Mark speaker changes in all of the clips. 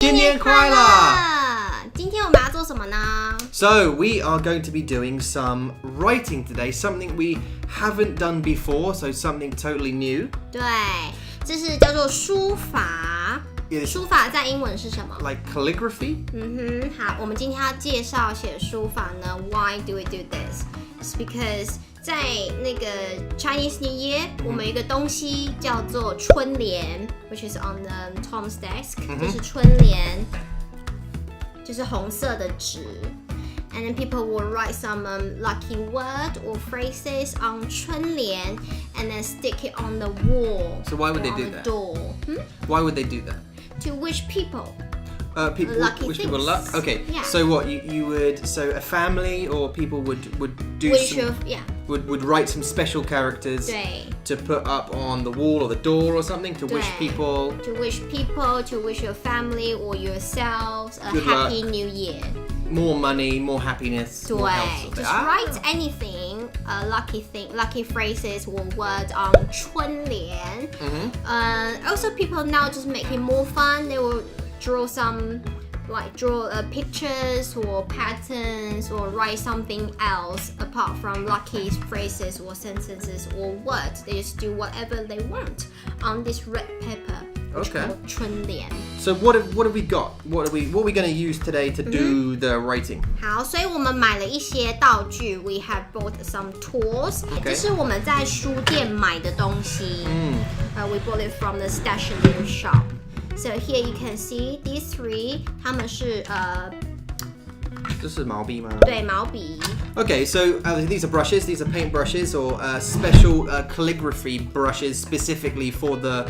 Speaker 1: 新年快乐！
Speaker 2: 今天我们要做什么呢？
Speaker 1: So we are going to be doing some writing today, something we haven't done before, so something totally new.
Speaker 2: 对，这是叫做书法。书法在英文是什么
Speaker 1: ？Like calligraphy.
Speaker 2: 好，我们今天要介绍写书法呢。Why do we do this? It's because 在那个 Chinese New Year，我们有一个东西叫做春联 ，which is on Tom's desk，就是春联，就是红色的纸。And then people will write some lucky word or phrases on 春联 and then stick it on the wall.
Speaker 1: So why would they
Speaker 2: or
Speaker 1: do
Speaker 2: on the
Speaker 1: that?
Speaker 2: Door.
Speaker 1: Why would they do that?
Speaker 2: To wish people.
Speaker 1: People
Speaker 2: lucky
Speaker 1: wish people luck. Okay.
Speaker 2: Yeah.
Speaker 1: So what you would? So a family or people would do
Speaker 2: Wish
Speaker 1: some,
Speaker 2: of, yeah.
Speaker 1: would write some special characters
Speaker 2: 对
Speaker 1: to put up on the wall or the door or something to wish
Speaker 2: 对
Speaker 1: people.
Speaker 2: To wish people, to wish your family or yourselves a
Speaker 1: Good
Speaker 2: happy
Speaker 1: luck.
Speaker 2: new year.
Speaker 1: More money, more happiness,
Speaker 2: 对
Speaker 1: more health.
Speaker 2: Just write anything, lucky phrases or words on 春联. Also, people now just make it more fun. They will draw pictures or patterns or write something else apart from lucky phrases or sentences or words. They just do whatever they want on this red paper, which
Speaker 1: Okay.
Speaker 2: called 春联.
Speaker 1: So what have we got? What are we going to use today to do the writing?
Speaker 2: 好，所以我们买了一些道具。We have bought some tools. 这是我们在书店买的东西。We bought it from the stationery shop. So here you can see these three. 它们是
Speaker 1: 这是毛笔吗？
Speaker 2: 对，毛笔。
Speaker 1: Okay, so these are brushes. These are paint brushes or special calligraphy brushes specifically for the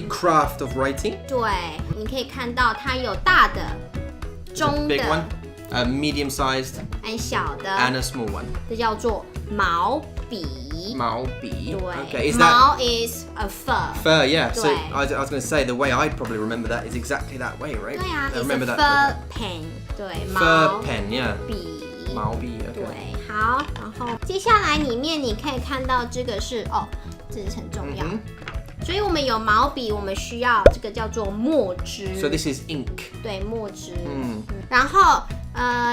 Speaker 1: craft of writing.
Speaker 2: 对，你可以看到它有大的、中
Speaker 1: Big one,
Speaker 2: 的、
Speaker 1: medium sized,
Speaker 2: 和小的，
Speaker 1: and a small one.
Speaker 2: 这叫做毛笔。
Speaker 1: 毛笔.
Speaker 2: 对
Speaker 1: Okay, is that
Speaker 2: 毛 is a fur.
Speaker 1: fur? Yeah. So
Speaker 2: 对
Speaker 1: I was going to say the way I'd probably remember that is exactly that way, right?
Speaker 2: 对啊
Speaker 1: I
Speaker 2: ，it's
Speaker 1: remember
Speaker 2: a
Speaker 1: that.
Speaker 2: fur pen. 对，
Speaker 1: Fur
Speaker 2: 毛
Speaker 1: pen, yeah.
Speaker 2: 笔。
Speaker 1: 毛笔. Okay.
Speaker 2: 对，好，然后接下来里面你可以看到这个是这是很重要。所以我们有毛笔，我们需要这个叫做墨汁。
Speaker 1: So this is ink.
Speaker 2: 对，墨汁。然后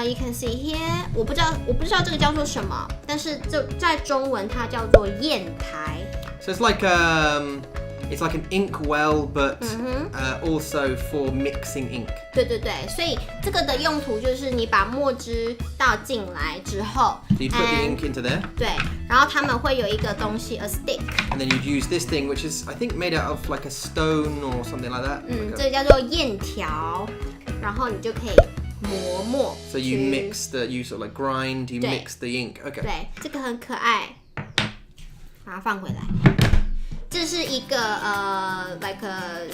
Speaker 2: you can see here， 我不知道这个叫做什么，但是这在中文它叫做砚台。
Speaker 1: So it's like an ink well, but also for mixing ink.
Speaker 2: 对对对，所以这个的用途就是你把墨汁倒进来之后
Speaker 1: So you put the ink into there,
Speaker 2: 对，然后他们会有一个东西 a stick，
Speaker 1: and then you'd use this thing, which is I think made out of like a stone or something like that.
Speaker 2: 这个叫做砚条，然后你就可以磨墨。
Speaker 1: So you you sort of like grind, you
Speaker 2: 对
Speaker 1: mix the ink. Okay.
Speaker 2: 对，这个很可爱，把它放回来。这是一个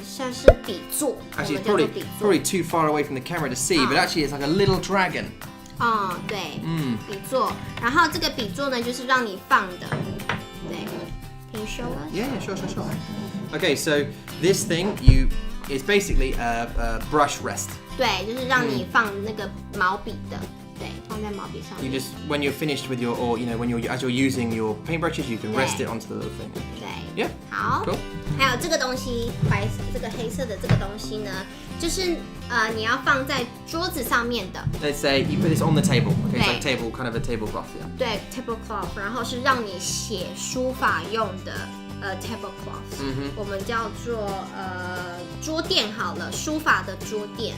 Speaker 2: 像是笔座，我
Speaker 1: Actually,
Speaker 2: 们
Speaker 1: it's
Speaker 2: 叫做笔座。
Speaker 1: probably too far away from the camera to see, but actually it's like a little dragon.
Speaker 2: 对，笔座。然后这个笔座呢，就是让你放的。对 ，Can you show us?
Speaker 1: Yeah, sure. Okay, so this thing is basically a brush rest.
Speaker 2: 对，就是让你放那个毛笔的。对，放在毛笔上
Speaker 1: You
Speaker 2: 面。
Speaker 1: just when you're finished with as you're using your paintbrushes, you can rest it onto the little thing.
Speaker 2: 对，
Speaker 1: Yeah.
Speaker 2: 好。
Speaker 1: Cool.
Speaker 2: 还有这个东西，这个黑色的这个东西呢，就是你要放在桌子上面的。
Speaker 1: Let's say you put this on the table. Okay, it's like
Speaker 2: Okay.
Speaker 1: kind of a tablecloth. Yeah.
Speaker 2: 对 tablecloth， 然后是让你写书法用的tablecloth，我们叫做桌垫好了，书法的桌垫，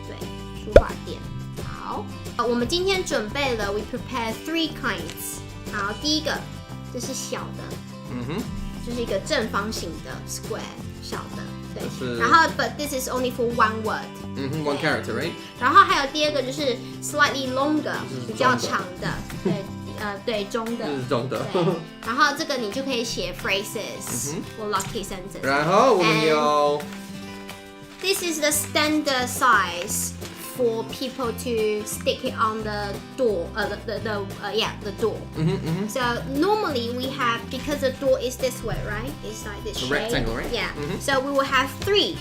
Speaker 2: 对，书法垫。好，我们今天准备了 we prepare 3 kinds。好，第一个这是小的，就是一个正方形的 square 小的，对。然后 but this is only for one word。One
Speaker 1: character, right?
Speaker 2: 然后还有第二个就是 slightly longer， 比较长的，对，对，中的。
Speaker 1: 中的。
Speaker 2: 对，然后这个你就可以写 phrases or lucky sentences。
Speaker 1: 然后我们有
Speaker 2: This is the standard size for people to stick it on the door. The door. So normally we have, because the door is this way, right? It's like this shape.
Speaker 1: Rectangle, right?
Speaker 2: Yeah. So we will have 3,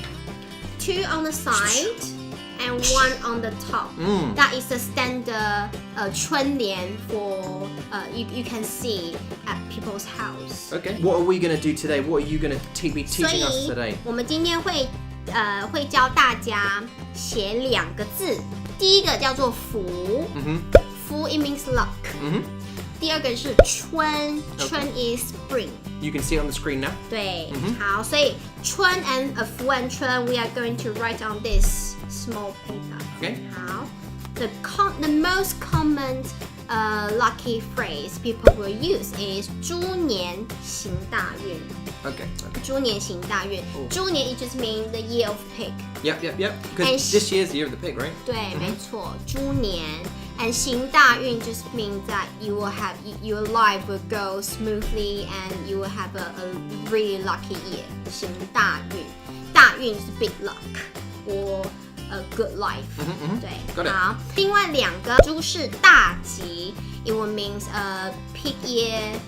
Speaker 2: 2 on the side and 1 on the top. That is the standard 春联 for you can see at people's house.
Speaker 1: Okay. What are we going to do today? What are you going to be teaching us today?
Speaker 2: 我们今天会会教大家写2个字，第一个叫做福，福 it means luck，第二个是春，春 is spring。You
Speaker 1: can see it on the screen now.
Speaker 2: 对，好，所以春 and 福 and 春 we are going to write on this small paper.
Speaker 1: Okay.
Speaker 2: 好 the most common lucky phrase people will use is 猪年行大运。
Speaker 1: Okay.
Speaker 2: 猪年行大运，猪年 it just means the year of pig.
Speaker 1: Yep. Because this year's the year of the pig, right?
Speaker 2: 对，没错，猪年。And 行大运 just means that you will have your life will go smoothly and you will have a really lucky year. 行大运，大运是 big luck or a good life. 对，好。另外2个诸事大吉 ，it will means pig year,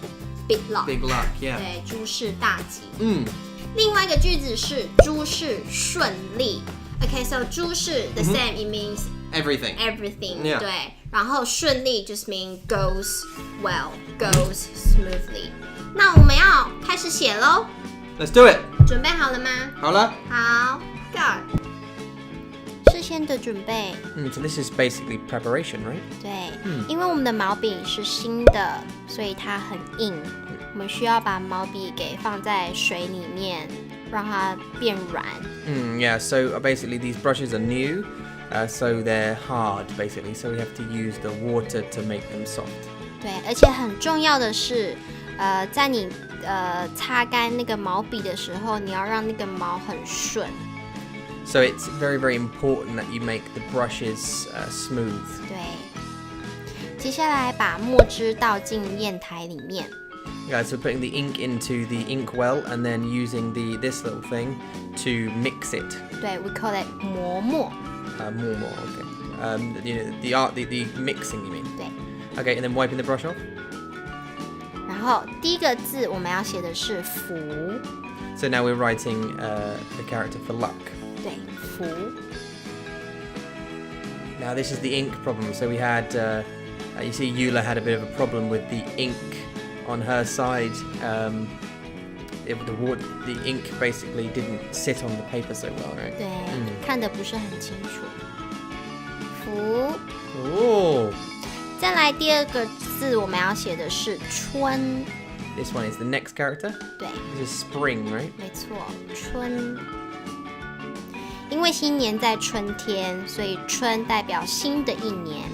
Speaker 2: big luck.
Speaker 1: Big luck, yeah.
Speaker 2: 对，诸事大吉。另外一个句子是诸事顺利。Okay, so 诸事 the same, it means
Speaker 1: everything.
Speaker 2: Yeah. 对，然后顺利 just mean goes well, goes smoothly. 那我们要开始写咯。
Speaker 1: Let's do it.
Speaker 2: 准备好了吗？
Speaker 1: 好了。
Speaker 2: 好 ，Go. 事先的准备。
Speaker 1: So this is basically preparation, right?
Speaker 2: 对，因为我们的毛笔是新的，所以它很硬。我们需要把毛笔给放在水里面，让它变软。
Speaker 1: Yeah, so basically these brushes are new, so they're hard basically, so we have to use the water to make them soft.
Speaker 2: 对，而且很重要的是，在你擦干那个毛笔的时候，你要让那个毛很顺。
Speaker 1: So it's very, very important that you make the brushes smooth.
Speaker 2: 对，接下来把墨汁倒进砚台里面。
Speaker 1: Yeah, so putting the ink into the ink well and then using this little thing to mix it.
Speaker 2: 对 we call it 磨墨。
Speaker 1: 磨墨 okay. The mixing, you mean?
Speaker 2: 对。
Speaker 1: Okay, and then wiping the brush off.
Speaker 2: 然后第一个字我们要写的是福。
Speaker 1: So now we're writing the character for luck.
Speaker 2: 对，福。
Speaker 1: Now this is the ink problem. So we had, you see, Eula had a bit of a problem with the ink on her side. The ink basically didn't sit on the paper so well, right?
Speaker 2: 对，看得不是很清楚。福。
Speaker 1: 哦。
Speaker 2: 再来第二个字我们要写的是春。
Speaker 1: This one is the next character.
Speaker 2: 对。
Speaker 1: This is spring, right?
Speaker 2: 没错，春。因为新年在春天，所以春代表新的一年。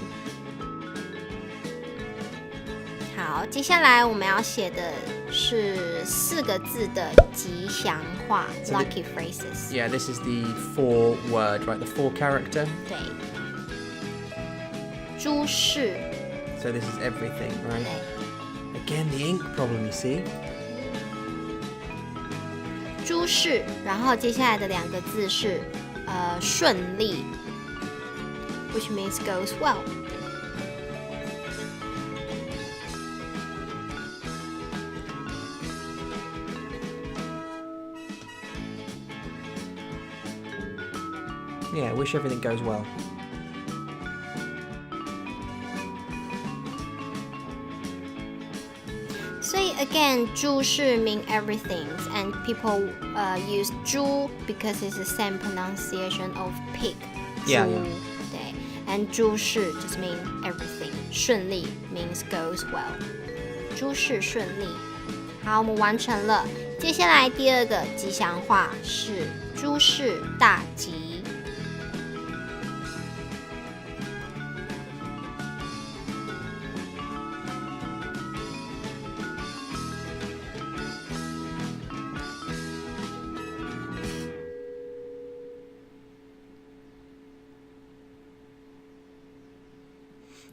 Speaker 2: 好，接下来我们要写的是4个字的吉祥话 lucky phrases.
Speaker 1: Yeah, this is the 4 word, right? The 4 character.
Speaker 2: 对。诸事。
Speaker 1: So this is everything, right? Again, the ink problem, you see.
Speaker 2: 诸事，然后接下来的2个字是顺利 ，which means goes well.
Speaker 1: Yeah, wish everything goes well.
Speaker 2: So again, 诸事 mean everything, and people use 猪 because it's the same pronunciation of pig.
Speaker 1: Yeah.
Speaker 2: 对 and 诸事 just mean everything. 顺利 means goes well. 诸事顺利。好，我们完成了。接下来第2个吉祥话是诸事大吉。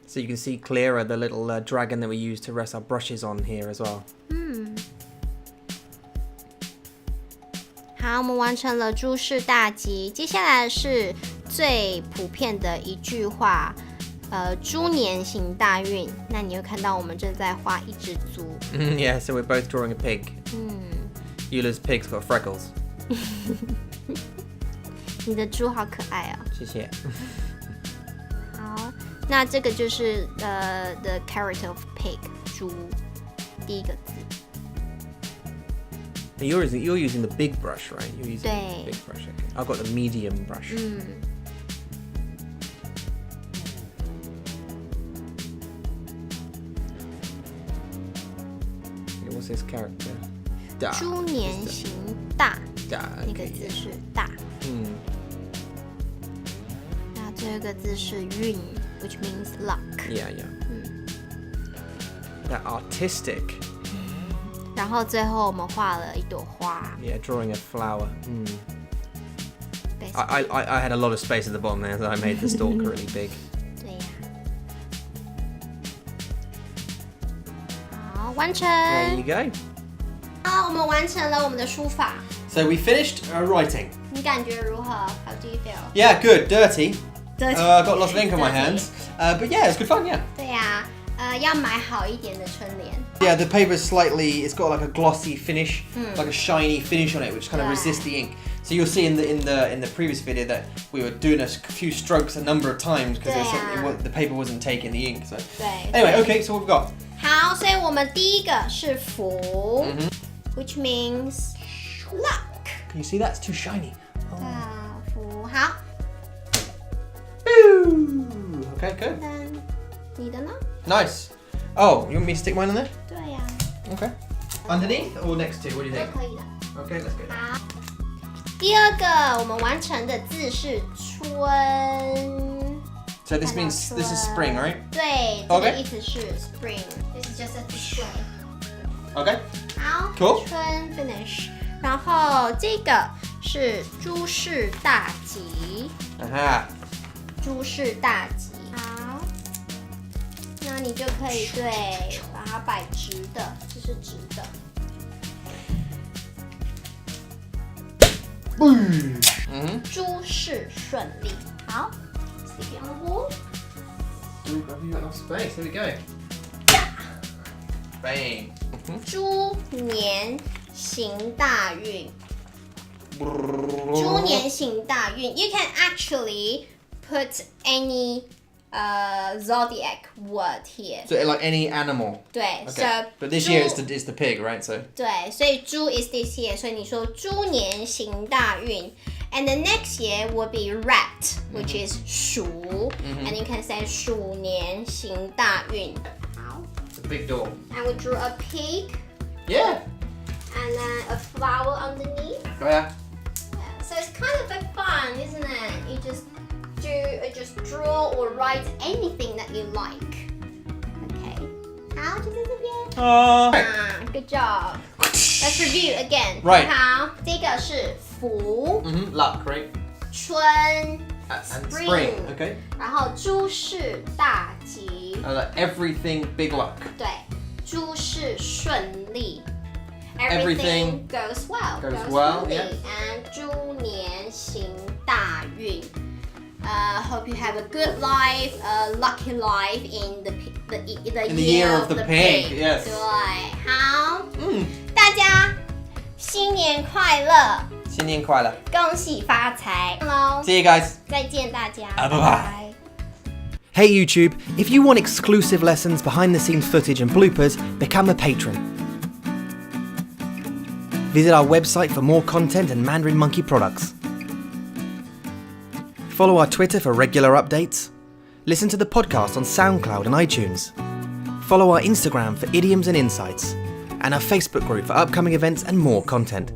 Speaker 1: So you can see clearer the little dragon that we use to rest our brushes on here as well.
Speaker 2: 好，我们完成了诸事大吉。接下来是最普遍的一句话，猪年行大运。那你会看到我们正在画一只猪。
Speaker 1: Yeah, so we're both drawing a pig. Eula's pig's got freckles.
Speaker 2: 你的猪好可爱哦。
Speaker 1: 谢谢。
Speaker 2: 好，那这个就是the character of pig 猪，第一个字。
Speaker 1: You're using the big brush, right? You're using the
Speaker 2: 对
Speaker 1: big brush. Okay. I've got the medium brush. Okay, what's this character?
Speaker 2: 猪年行大，
Speaker 1: Da.
Speaker 2: 那个
Speaker 1: Okay,
Speaker 2: 字
Speaker 1: yeah.
Speaker 2: 是大。那最后一个字是运 ，which means luck。
Speaker 1: Yeah. That artistic.
Speaker 2: 然后最后我们画了一朵花。
Speaker 1: Yeah, drawing a flower.
Speaker 2: Basically
Speaker 1: I had a lot of space at the bottom there, so I made the stalk really big.
Speaker 2: 对呀。好，完成。
Speaker 1: There you go.
Speaker 2: 好，我们完成了我们的书法。
Speaker 1: So we finished writing.
Speaker 2: 你感觉如何 ？How do you feel?
Speaker 1: Yeah, good. Dirty.
Speaker 2: Dirty.
Speaker 1: I got lots of ink on my
Speaker 2: Dirty.
Speaker 1: hands. But yeah, it's good fun. Yeah.
Speaker 2: 对呀，要买好一点的春联。
Speaker 1: Yeah, the paper's slightly. It's got like a glossy finish, like a shiny finish on it, which kind of
Speaker 2: Yeah.
Speaker 1: resists the ink. So you'll see in the previous video that we were doing a few strokes a number of times because
Speaker 2: Yeah.
Speaker 1: the paper wasn't taking the ink. So
Speaker 2: 对。
Speaker 1: anyway, okay. So what we've got?
Speaker 2: 好，所以我们第一个是福、which means luck。
Speaker 1: Can you see that's too shiny?
Speaker 2: 大福，好。
Speaker 1: Boo! Okay, good.
Speaker 2: 你的呢？
Speaker 1: Nice. Oh, you want me to stick mine on there?
Speaker 2: 对呀，
Speaker 1: Okay. Underneath or next to? What do you
Speaker 2: 都
Speaker 1: think?
Speaker 2: 可以的。
Speaker 1: Okay, let's go.
Speaker 2: 好，第二个我们完成的字是春。
Speaker 1: So this means this is spring, right?
Speaker 2: 对，这个
Speaker 1: Okay.
Speaker 2: 意思是 spring。This is just a display。
Speaker 1: Okay.
Speaker 2: 好
Speaker 1: Cool.
Speaker 2: 春 finish。然后这个是诸事大吉，
Speaker 1: Aha.
Speaker 2: 诸事大吉。好，那你就可以把它摆直的，这是直的。
Speaker 1: Boom.
Speaker 2: 诸事顺利。好 ，stick it on the wall。
Speaker 1: Ooh, have you got enough space? There we go. Bang.
Speaker 2: 猪年行大运。猪年行大运。You can actually put any zodiac word here.
Speaker 1: So like any animal.
Speaker 2: 对
Speaker 1: Okay.
Speaker 2: ，so
Speaker 1: But this
Speaker 2: 猪
Speaker 1: year it's the pig, right? So
Speaker 2: 对，所以猪 is this year，所以你说猪年行大运。And the next year will be rat, which is 鼠。And you can say 鼠年行大运。好
Speaker 1: it's a big door.，and
Speaker 2: we drew a pig
Speaker 1: Yeah.
Speaker 2: and then a flower underneath.
Speaker 1: Oh yeah.
Speaker 2: Yeah, so it's kind of like fun, isn't it? You just draw or write anything that you like. Okay. 好，就在这边。Good job. Let's review again.
Speaker 1: Right.
Speaker 2: 好，这个是福，
Speaker 1: Luck, right?
Speaker 2: 春
Speaker 1: And spring. Okay.
Speaker 2: 然后诸事大吉，
Speaker 1: Like everything big luck.
Speaker 2: 对，诸事顺利。
Speaker 1: Everything
Speaker 2: goes well.
Speaker 1: goes well,
Speaker 2: smoothly.
Speaker 1: yeah.
Speaker 2: And 猪年行大运。Hope you have a good life, a lucky life in the
Speaker 1: year of the pig, yes.
Speaker 2: 对，好，大家新年快乐，
Speaker 1: 新年快乐。
Speaker 2: 恭喜发财喽！
Speaker 1: See you guys.
Speaker 2: 再见大家，
Speaker 1: bye-bye. Hey YouTube, if you want exclusive lessons, behind the scenes footage and bloopers, become a patron. Visit our website for more content and Mandarin Monkey products. Follow our Twitter for regular updates. Listen to the podcast on SoundCloud and iTunes. Follow our Instagram for idioms and insights. And our Facebook group for upcoming events and more content.